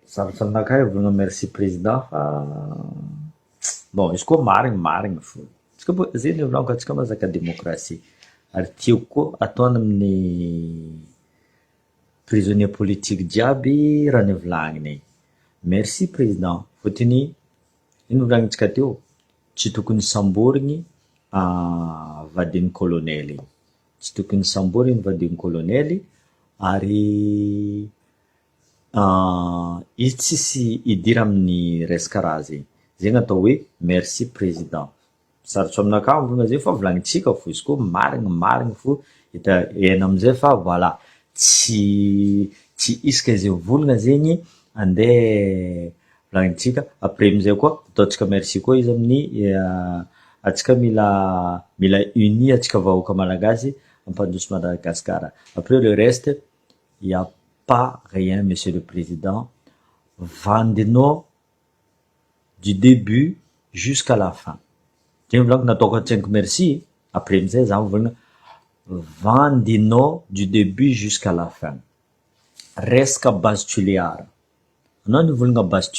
Sarotra aminakahy volagna merci président fa bon izy koa marigny fo izy koa zay le volaniko antsika mazaka démocratie ary tiako koa ataony amin'ny prisonnier politique jiaby raha nivolagniny merci président fôtony ino volagnintsika teo tsy tokony samborigny vadin'ny colonely tsy tokony samborigny vadin'ny colonely ary izy tsisy hidira amin'ny resaka raha zegny zegny atao hoe merci président sarotro aminakahy volagna zay fa volagnintsika fo izy koa marigny fo hita hena amizay fa voilà tsy isaka izay volagna zegny andeha volagnintsika après amizay koa ataontsika merci koa izy amin'ny atsika mila uni atsika vahoaka malagasy ampandroso Madagasikara après le reste il y a pas rien monsieur le président vandinao du début jusqu'à la fin zegny volagniky nataoko antsaiko merci après amizay za volagna vandinao du début jusqu'à la fin resaka base tuliara anao nivolagna base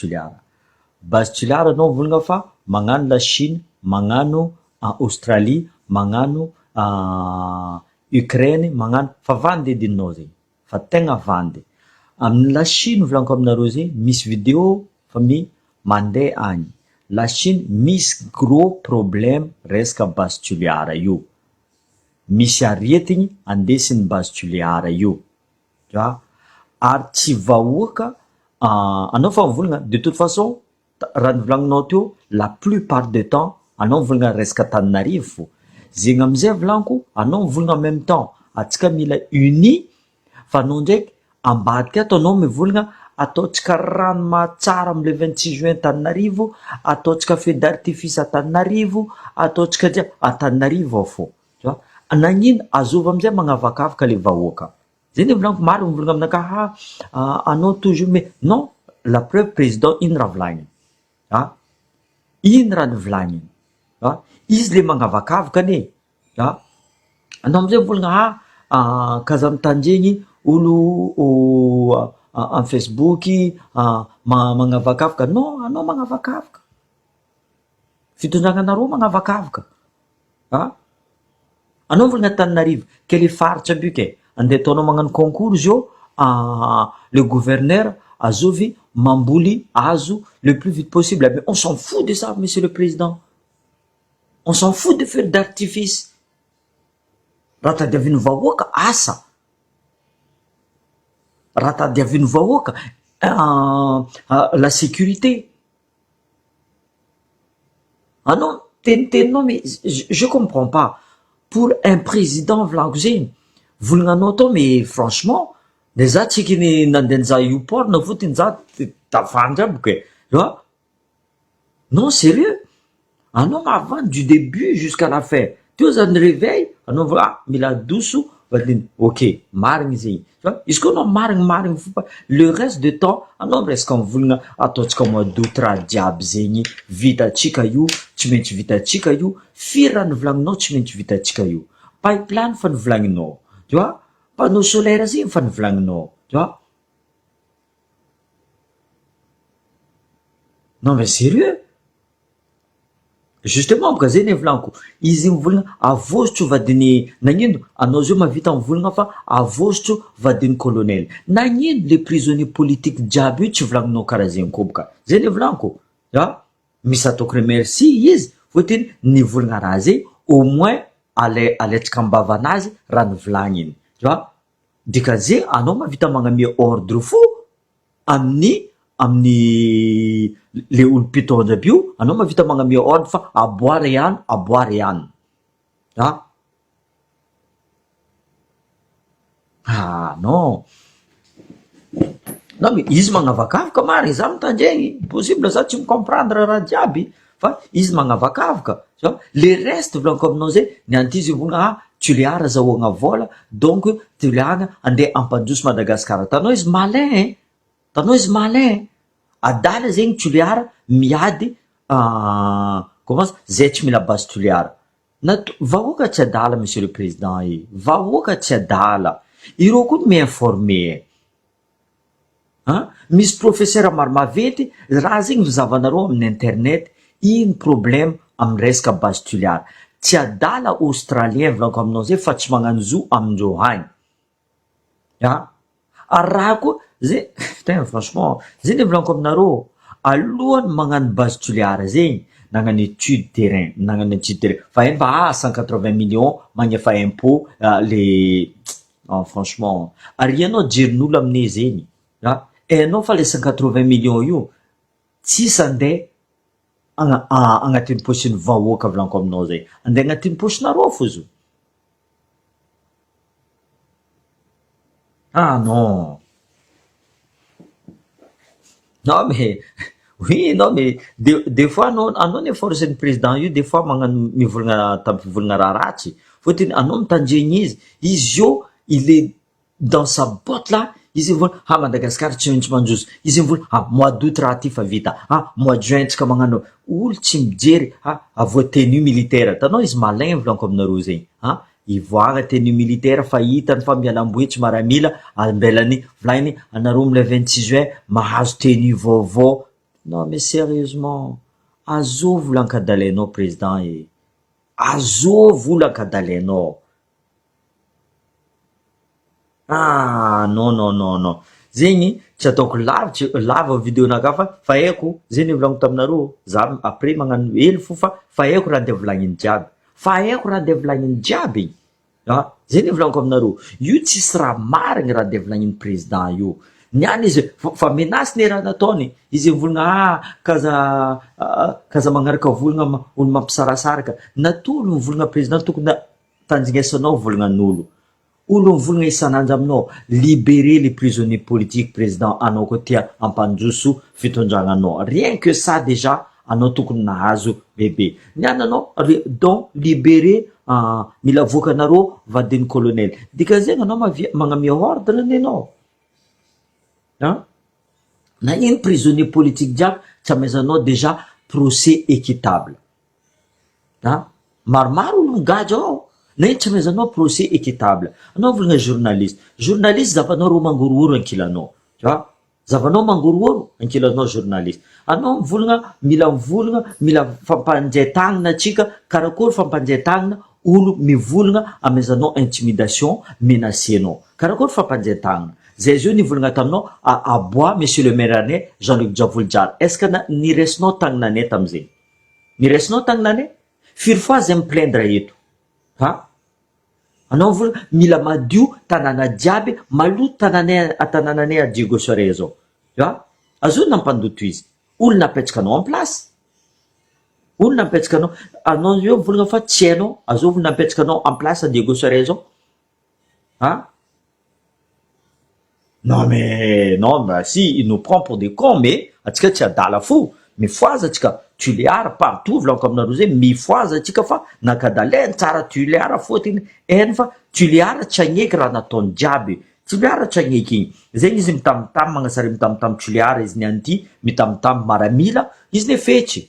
tuliara anao volagna fa magnano la Chine magnano Australie magnano Ukraine magnano fa vandy edinao zegny fa tegna vandy amin'ny la Chine volaniko aminareo zegny misy vidéo fa mandeha agny la Chine misy gros problème resaka base tuliara io misy aretigny andesin'ny base tuliara io ja ary tsy vahoaka anao fa mivolagna de toute façon raha nivolagninao teo la plupart du temps anao mivolagna resaka Antananarivo fo zegny amizay volaniko anao mivolagna en même temps atsika mila uni fa anao ndraiky ambadika ato anao mivolagna ataontsika rano mahatsara amle 26 juin Antananarivo ataontsika feu d'artifice Antananarivo ataontsika dia Antananarivo ao fo tu vois nagnino azova amizay magnavakavaka le vahoaka zegny volaniko maro mivolagna aminakahy anao toujours mais non la preuve président ino raha volagniny ino raha nivolagniny izy le magnavakavaka ane anao amizay mivolagna kaza mitandregny olo en Facebook magnavakavaka non anao magnavakavaka fitondragnanareo magnavakavaka anao mivolagna Antananarivo kely faritra aby io ke andeha ataonao magnano concours zio le gouverneur azovy mamboly hazo le plus vite possible mais on s'en fout de ça monsieur le président on s'en fout de feu d'artifice raha tadiavin'ny vahoaka asa raha tadiavin'ny vahoaka la sécurité anao teniteninao mais je comprends pas pour un président volaniko zegny volagnanao tao mais franchement de za tsikiny nandeha nizaha io porno fotony za tavandry aby ke non sérieux anao mahavandy du début jusqu'à la fin teo zany réveil anao vola mila adoso vadiny ok marigny zegny izy koa anao marigny fofa le reste de temps anao miresaka mivolagna ataontsika mois d'août raha jiaby zegny vitatsika io tsy maintsy vitatsika io firy raha nivolagninao tsy maintsy vitatsika io pipeline fa nivolagninao tu vois panneau solaire zegny fa nivolagninao tu vois non mais sérieux justement boka zegny volaniko izy mivolagna avozotro vadiny nagnino anao zio mavita mivolagna fa avozotro vadiny colonel nagnino le prisonnier politique jiaby io tsy volagninao karaha zegny koa boka zegny volaniko misy ataoko remercie izy fôtiny nivolagna raha zegny au moins alaitsika ambavanazy raha nivolagniny tu vois dikan'zegny anao mavita magnamia ordre fo amin'ny le olo mpitondra aby io anao mavita magnamia ordre fa aboary ihany non mais izy magnavakavaka marigny za mitandregny possible za tsy micomprendre raha jiaby fa izy magnavakavaka le reste volaniko aminao zay nianty izy volagna tuliara zahoagna vola donc tuliana andeha ampandroso Madagasikara tanao izy malin adala zegny tuliara miady comment zay tsy mila base tuliara vahoaka tsy adala monsieur le président vahoaka tsy adala ireo koa miinforme misy professeur maro maventy raha zegny vizavanareo amin'ny internet iny problème amin'ny resaka base tuliara tsy adala australien volako aminao zay fa tsy magnano zo amindreo hagny ary raha koa zay tegna franchement zay le volako aminareo alohany magnano base tuliara zegny nagnano étude terrain fa eny fa 180 millions magnefa impôt le franchement ary ianao jerin'olo aminay zegny enao fa le 180 millions io tsisy andeha agnatin'ny posin'ny vahoaka volaniko aminao zay andeha agnatin'ny posinareo fo zo non mais oui non mais des fois anao ne force ny président io des fois magnano mivolagna tampivolagna raha ratsy fôtiny anao mitandregny izy io il est dans sa botte là izy mivola Madagasikara tsy maintsy manjoso izy mivola mois d'août raha ty fa vita mois de juin tsika magnano olo tsy mijery avo tenue militaire tanao izy malin volaniko aminareo zegny ivoagna tenue militaire fa hitany fa mialamboetsy maramila ambelany volagny anareo amle 26 juin mahazo tenue vaovao non mais sérieusement azo volankadalainao président azo volankadalainao non zegny tsy ataoko lava vidéonaka fa haiko zegny volaniko taminareo za après magnano hely fo fa haiko raha andeha volagniny jiaby zegny volaniko aminareo io tsisy raha marigny raha andeha volagniny président io niany izy fa menace ne raha nataony izy mivolagna kaza magnaraka volagna olo mampisarasaraka natolo mivolagna président tokony tanjignesanao volagnan'olo olo mivolagna isan'andro aminao libérer les prisonniers politiques président anao koa tia ampanjoso fitondragnanao rien que ça déjà anao tokony nahazo bebe niany anao donc libérer mila voakanareo vadiny colonel dikan'zegny anao magnamia ordre ny anao na iny prisonnier politique jiaby tsy amaizanao déjà procès équitable maromaro olo migadra ao na iny tsy amaizanao procès équitable anao volagna journaliste zavanao ro mangorooro ankilanao zavanao mangorooro ankilanao journaliste anao mivolagna mila fampanjaitagnana atsika karakory fampanjaitagnana olo mivolagna amaizanao intimidation menacenao karakory fampanjaitagnana zay zio nivolagna taminao abois monsieur le maire anay Jean-Luc Diavoly-Diary est-ce que niresinao tagnananay tamizegny niresinao tagnananay firy fois zay miplaindre eto anao volagna mila madio tanàna jiaby maloto tanànanay a Diego Sore zao azo nampandoto izy olo napetraka anao en place olo napetraka anao io volagna fa tsy hainao azo olo napetraka anao en place a Diego Sore zao non mais si il nous prend pour des cons mais atsika tsy adala fo mifoaza atsika tuliara partout volaniko aminareo zay mifoaza atsika fa nakadalainy tsara tuliara fôtiny eny fa tuliara tsy agneky raha nataony jiaby tuliara tsy agneky igny zegny izy mitambitamby magnasary mitambitamby tuliara izy niany ty mitambitamby maramila izy ne fetsy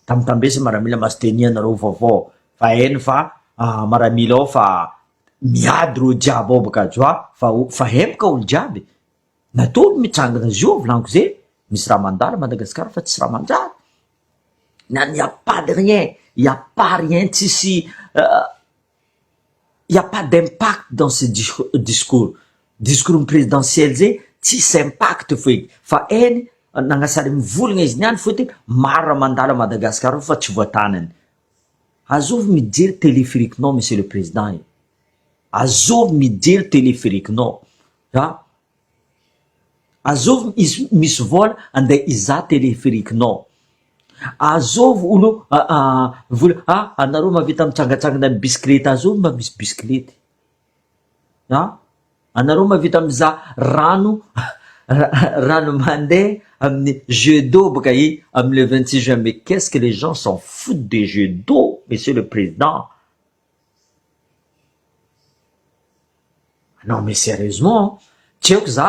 tambitambesy maramila masiteny anareo vaovao fa eny fa maramila ao fa miady ro jiaby ao baka joa fa hempoka olo jiaby natolo mitsangana zio volaniko zay misy raha mandala Madagasikara fa tsisy raha manjary y a pas de rien y a pas rien tsisy y a pas d'impact dans ce discours présidentiel zay tsisy impact foiky fa eny nagnasary mivolagna izy niany fôtiny maro raha mandala Madagasikara fa tsy voatanany azovy mijery téléphériquenao monsieur le président azovy mijery téléphériquenao azovy misy vola andeha iza téléphériquenao azovy olo vola anareo mavita mitsangatsangana amin'ny bisikilety azovy mba misy bisikilety anareo mavita miza rano mandeha amin'ny jeu d'eau baka amin'ny le 26 juin mais qu'est-ce que les gens s'en foutent des jeux d'eau monsieur le président non mais sérieusement tsy haiko za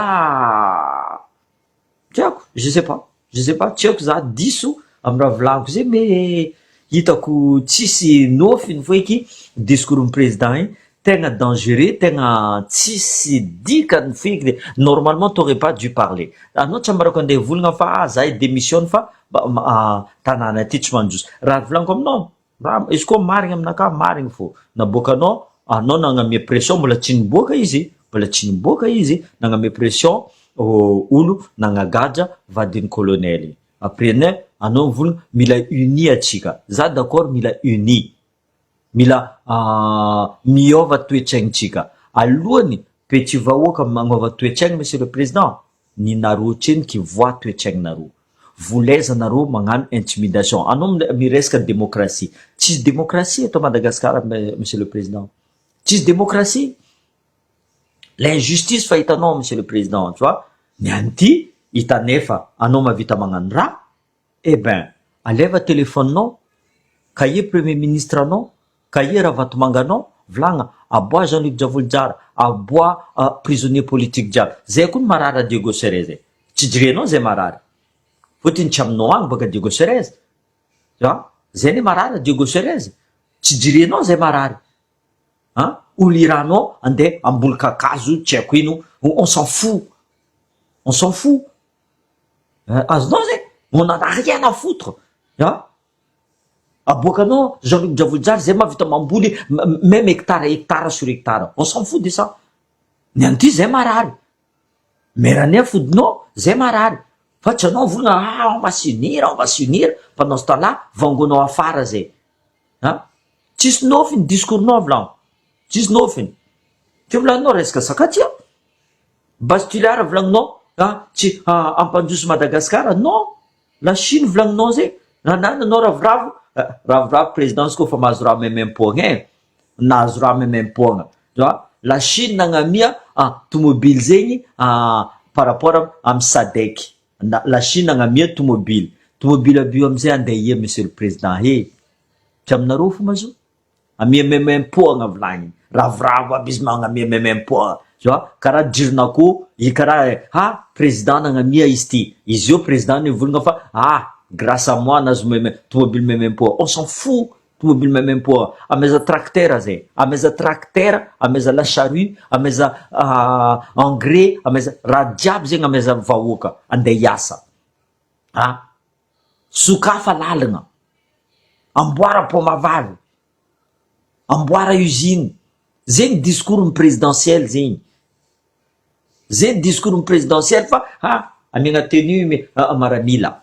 je sais pas tsy haiko za diso amy raha volaniko zay mais hitako tsisy nofiny foiky discours président igny tegna dangereux, tegna tsisy dikany feky, normalement t'aurais pas dû parler. Anao tsy ambarako andeha volagna fa zahay démissionne fa tanàna ty tsy mandroso. Raha volaniko aminao, raha izy koa marigny aminakahy marigny fô naboakanao, anao nagnamia pression, mbola tsy niboaka izy, mbola tsy niboaka izy, nagnamia pression olo nagnagadra vadiny colonel. Après ne anao volagna mila uni atsika. Za d'accord mila uni. Mila miova toetraignitsika. Alohany petit vahoaka magnova toetraigny monsieur le président, ny nareo treny kivoa toetraignareo. Volaizanareo magnano intimidation. Anao miresaka démocratie. Tsisy démocratie eto Madagascar monsieur le président. Tsisy démocratie. L'injustice fa hitanao monsieur le président, tu vois. Nianty hitanefa anao mavita magnano raha, eh ben aleva téléphone-nao, cahier premier ministre anao, cahier Ravatomanganao, volagna aboa Jean-Luc Javoljara, aboa prisonnier politique jiaby. Zay koa marara Diego Serez. Tsy jirenao zay marary. Fotiny tsy aminao agny baka Diego Serez. Zay ne marara Diego Serez. Tsy jirenao zay marary. Olo iranao andeha ambony kakazo tsy haiko ino, on s'en fout. On s'en fout. Azonao zay, on en a rien à foutre. Aboakanao Jean-Luc Javoljara zay mavita mamboly même hectare sur hectare. On s'en fout de ça. Nianty zay marary. Merania fodinao zay marary. Fa tsy anao volagna on va s'unir. Pendant ce temps-là, vangonao afara zay. Tsisy nofiny discours-nao volagno. Tsisy nofiny. Ty volaninao resaka sakatia. Bastiliara volagninao, tsy ampandroso Madagascar. Non, la Chine volagninao zay. Nanananao ravoravo présidence koa fa mahazo raha memem-poagna nahazo raha memem-poagna. La Chine nagnamia tomobile zegny par rapport amy SADC. La Chine nagnamia tomobile aby io amizay andeha ia monsieur le président. Tsy aminareo fo mazo amia memem-poagna volagny. Ravoravo aby izy magnamia memem-poagna. Karaha jironako karaha président nagnamia izy ty. Izy io président ny volagna fa grâce à moi nazo tomobile memem-poa. On s'en fout tomobile memem-poa. Ameza tracteur zay, ameza tracteur, ameza la charrue, ameza engrais, ameza raha jiaby zegny ameza vahoaka andeha hiasa. Sokafa lalagna, amboara pomavavy, amboara usine. Zegny discours présidentiel zegny. Zegny discours présidentiel fa amiagna tenue maramila.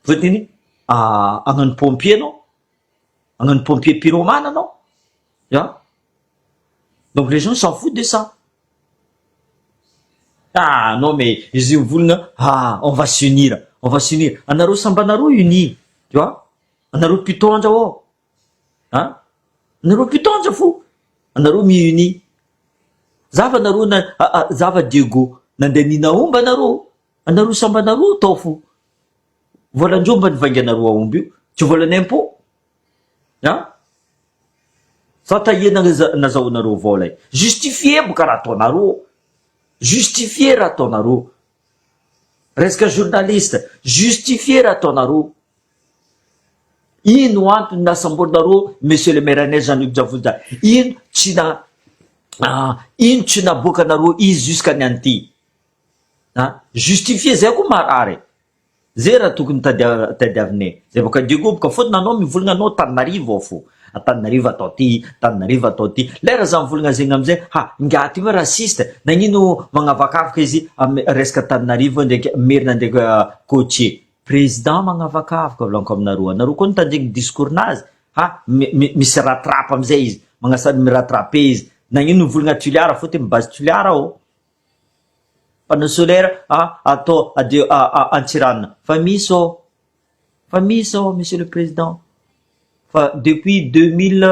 Fotiny agnano pompier anao, agnano pompier pyromane anao. Donc les gens s'en foutent de ça. Non mais izy io volagna on va s'unir. Anareo sambanareo uni, tu vois. Anareo mpitondra ao. Anareo mpitondra fo. Anareo mi-uni. Zava anareo zava Diego nandeha ninaomba anareo sambanareo tao fo. Volan-dromba nivanganareo aomby io. Tsy volan'impo. Sa tahie nazahoanareo vola. Justifier boka raha ataonareo. Justifier raha ataonareo. Resaka journaliste, justifier raha ataonareo. Ino antony nasamborinareo monsieur le maire Jean-Luc Javoljara? Ino tsy naboakanareo izy jusqu'à nianty? Justifier zay koa marary. Zay raha tokony tadiavinay. Zay boka Diego boka fotony anao mivolagna anao Tananarivo ao fo. Tananarivo atao ty. Lera za mivolagna zegny amizay, ngaty io rasiste. Nagnino magnavakavaka izy resaka Tananarivo ndraiky merina ndraiky coachier. Président magnavakavaka volaniko aminareo. Anareo koa nitandregny discours-nazy. Misy rattrape amizay izy. Magnasady mirattrape izy. Nagnino mivolagna Tuliara fotony mibazy Tuliara ao. Panneau solaire atao Antsiranana. Fa misy ao monsieur le président. Fa depuis 2000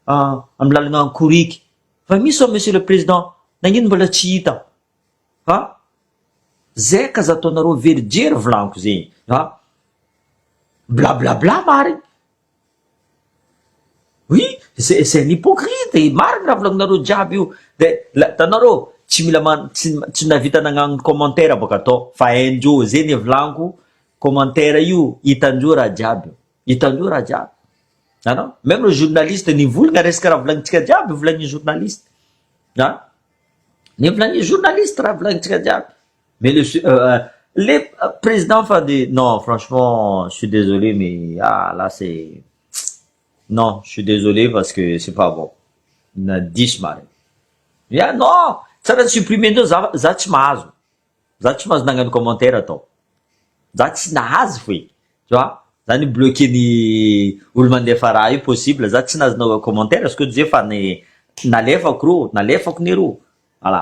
amy lalagna Ankoriky. Fa misy ao monsieur le président. Nagnino mbola tsy hita. Zay ka za ataonareo verijery volaniko zegny. Blablabla marigny. Oui, c'est un hypocrite. Marigny raha volagninareo jiaby io. Tanareo tsy mila tsy navita nagnano commentaire boka atao fa haindreo zegny volaniko. Commentaire io hitandreo raha jiaby. Anao même le journaliste nivolagna resaka raha volagnintsika jiaby volagny journaliste ni volagny journaliste raha volagnintsika jiaby mais les présidents fa de non franchement je suis désolé mais là c'est non je suis désolé parce que c'est pas bon na diso mariny non tsara supprimer ndreo za tsy mahazo nagnano commentaire atao za tsy nahazo foy tu vois zany bloqué ny olo mandefa raha io possible za tsy nazonao commentaire parce que ze fa nalefako ny ro voilà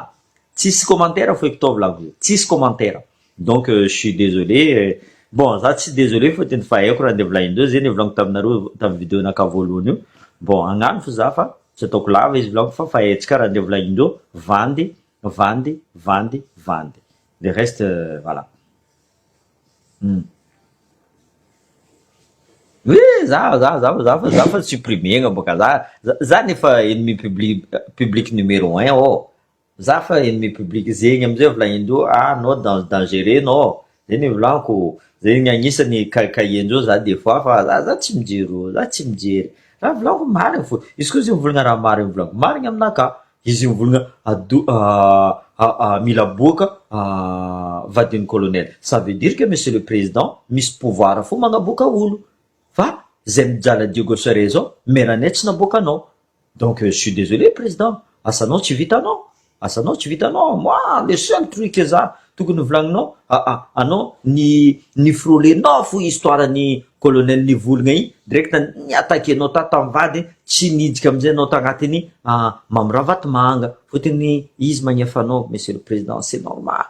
tsisy commentaire foy kitaovy lavy tsisy commentaire donc je suis désolé bon za tsy désolé fôtiny fa haiko raha ndeha volagnindreo zeny volagniko taminareo tamy vidéo naka voalohany io bon agnano fo za fa tsy ataoko lava izy volagniko fa hetsika raha ndeha volagnindreo vandy le reste voilà oui za fa supprimegna boka za nefa ennemi public numéro 1 za fa ennemi public zegny amizay volagnindreo anao dangereux nao zeny volagniko zegny agnisany cahier-ndreo za des fois fa za tsy mijery raha volagniko marigny fo izy koa zegny volagna raha marigny volagniko marigny aminaka izy volagna mila boaka vadin'ny colonel ça veut dire que monsieur le président misy pouvoir fo magnaboaka olo fa zay mijala Diego Sare zao meranay tsy naboakanao donc je suis désolé président asanao tsy vitanao moi le seul truc za tokony volagninao anao ny frôlenao fo histoire ny colonel nivolagna igny direct ny attaquenao tamy vady tsy nidika amizay anao tagnatiny mamirahavatymanga fotiny izy magnefanao monsieur le président c'est normal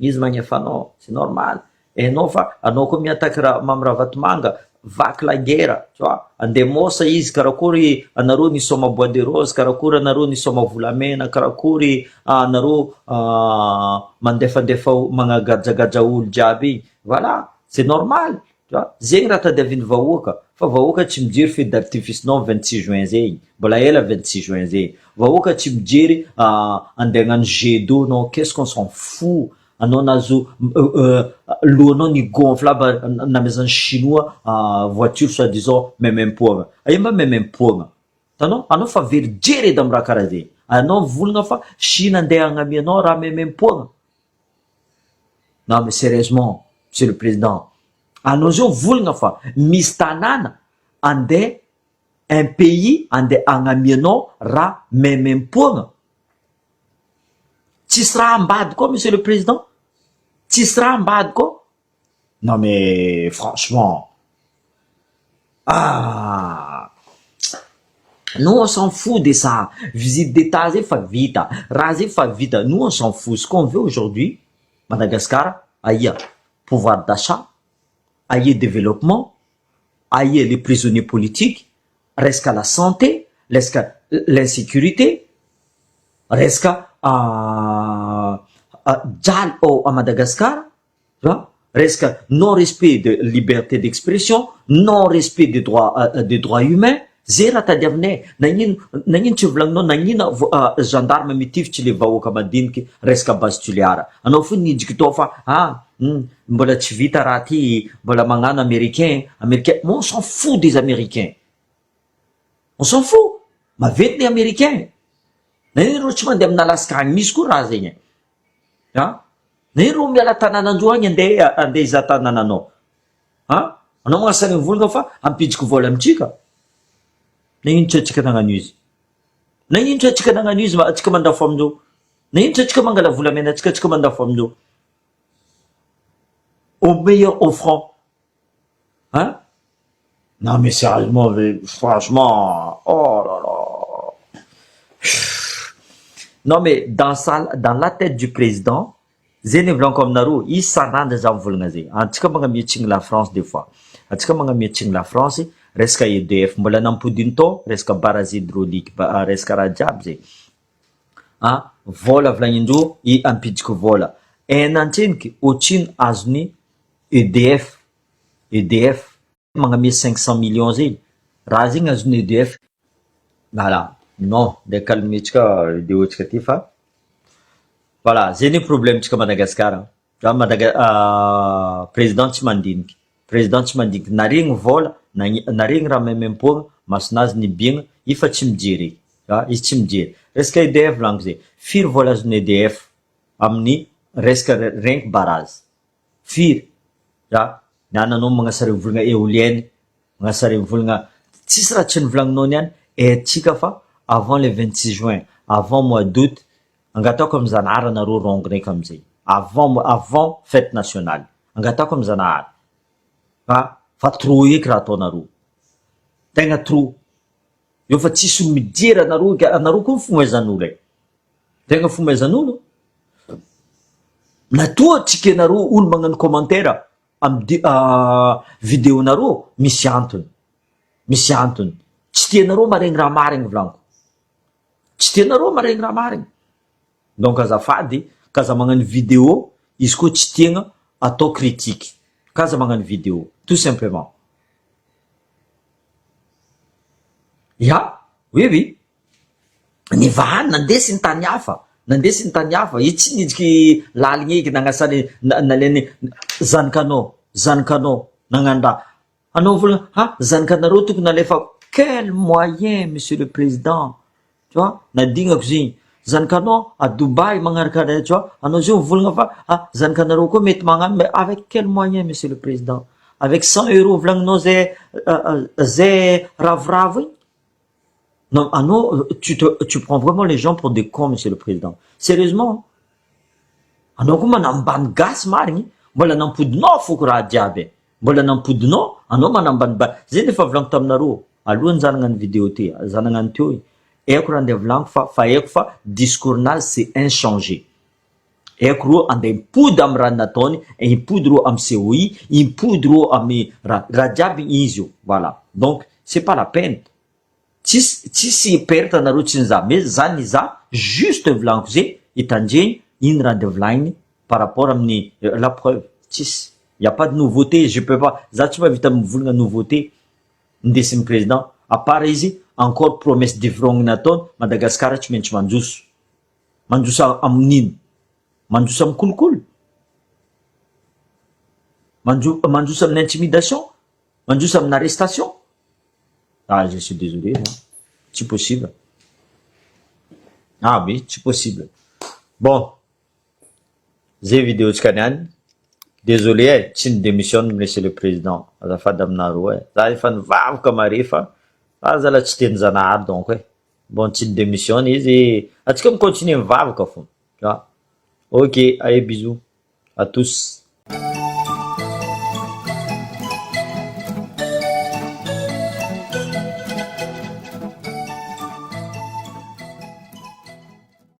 izy magnefanao c'est normal enao fa anao koa miattaque raha mamirahavatymanga vaky la guerre tu vois andeha mosa izy karakory anareo nisoma bois de rose karakory anareo nisoma volamena karakory anareo mandefandefa magnagajagaja olo jiaby voilà c'est normal tu vois zegny raha tadiaviny vahoaka fa vahoaka tsy mijery feu d'artificenao 26 juin zegny mbola ela 26 juin zegny vahoaka tsy mijery andeha hagnano jet d'eau non qu'est-ce qu'on s'en fout anao nazo lohanao ni gonfle aby namezany chinois voiture soit disant memempoagna mba memempoagna tanao anao fa very jery edy amy raha karaha zegny anao volagna fa Chine andeha agnamianao raha memempoagna non mais sérieusement monsieur le président anao zao volagna fa misy tanàna andeha un pays andeha agnamianao raha memempoagna tsisy raha ambady koa monsieur le président tsisy raha ambady koa non mais franchement nous on s'en fout de ça visite d'état zay fa vita raha zay fa vita nous on s'en fout ce qu'on veut aujourd'hui Madagascar aia pouvoir d'achat aia développement aia les prisonniers politiques resca la santé resca l'insécurité resca jaly à Madagascar tu vois resca non-respect de liberté d'expression non-respect des droits humains zay raha tadiavinay nagnino tsy volagninao nagnina gendarme mitifitsy le vahoaka madiniky resaka base tuliara anao fo nidjiky tao fa mbola tsy vita raha ty mbola magnano américain on s'en fout des américains on s'en fout mavety ny américain naino ro tsy mandeha amina lasika agny misy koa raha zegny naino ro miala tanànandro agny andeha iza tanànanao anao magnasany volagna fa ampidiky vola amitsika nagnino tsy atsika nagnano izy nagnino tsy atsika nagnano izy atsika mandafo amindreo nagnino tsy atsika mangala volamena atsika mandafo amindreo au meilleur offrant non mais sérieusement franchement oh là là non mais dans la tête du président zegny volaniko aminareo izy sanandra za mivolagna zegny atsika magnamiatsigny la France des fois atsika magnamiatsigny la France resaka EDF mbola nampodiny tao resaka barrage hydraulique resaka raha jiaby zegny vola volagnindreo i ampidiky vola enantseniky otriny azony EDF magnamia 500 millions zegny raha zegny azony EDF voilà non de calmetsika vidéotsika ty fa voilà zegny problème tsika Madagascar président tsy mandiniky président tsy mandiky naregny vola naregny raha memem-pogna masonazy ny biegna ifa tsy mijery izy tsy mijery resaka EDF laniko zay firy vola azony EDF amin'ny resaka renky barazy firy niananao magnasary volagna éolienne magnasary volagna tsisy raha tsy nivolagninao niany tsika fa avant le 26 juin avant mois d'août angataoko amy zanahary anareo rongo ndraiky amizay avant fête nationale angataoko amy zanahary fa trop eky raha ataonareo tegna trop eo fa tsisy olo mijery anareo koa fomezan'olo tegna fomezan'olo natoa tsika anareo olo magnano commentaire amy vidéo nareo misy antony tsy tianareo maregny raha marigny volaniko tsy tianareo maregny raha marigny donc azafady kaza magnano vidéo izy koa tsy tiagna atao critique kaza magnano vidéo tout simplement oui nivahany nandesy ny tany hafa i tsy nijiky laligny eky nagnasany naleny zanakanao nagnano raha anao volagna zanakanareo tokony alefa quel moyen monsieur le président tu vois nadignako zegny zanakanao à Dubaï magnaraka tu vois anao zio mivolagna fa zanakanareo koa mety magnano mais avec quel moyen monsieur le président avec 100 € volagninao zay ravoravo igny non anao tu prends vraiment les gens pour des cons monsieur le président sérieusement anao koa manambany gasy marigny mbola nampodinao foko raha jiaby mbola nampodinao anao manambany zay efa volaniko taminareo alohany zanagnano vidéo ty zanagnano teo haiko raha andeha volaniko fa haiko fa discournazy c'est inchangé haiko ro andeha impody amy raha nataony impody ro amy COI impody ro amy raha jiaby izy io voilà donc c'est pas la peine tsisy perte anareo tsy niza mais zany iza juste volaniko zay hitandreny iny raha andeha volagniny par rapport amin'ny la preuve tsisy y a pas de nouveauté je peux pas za tsy mavita mivolagna nouveauté ndesin'ny président à part izy encore promesse divirogniny ataony Madagasikara tsy maintsy manjoso amin'ino manjoso amy kolokolo manjoso amin'ny intimidation manjoso amin'ny arrestation je suis désolé tsy possible oui tsy possible bon zay vidéo tsika niany désolé tsy ny démissionne monsieur le président azafady aminareo za efa nivavaka mare fa zala tsy teny zanahary donc bon tsy ny démissionne izy atsika micontinue mivavaka fo ok allez bisous à tous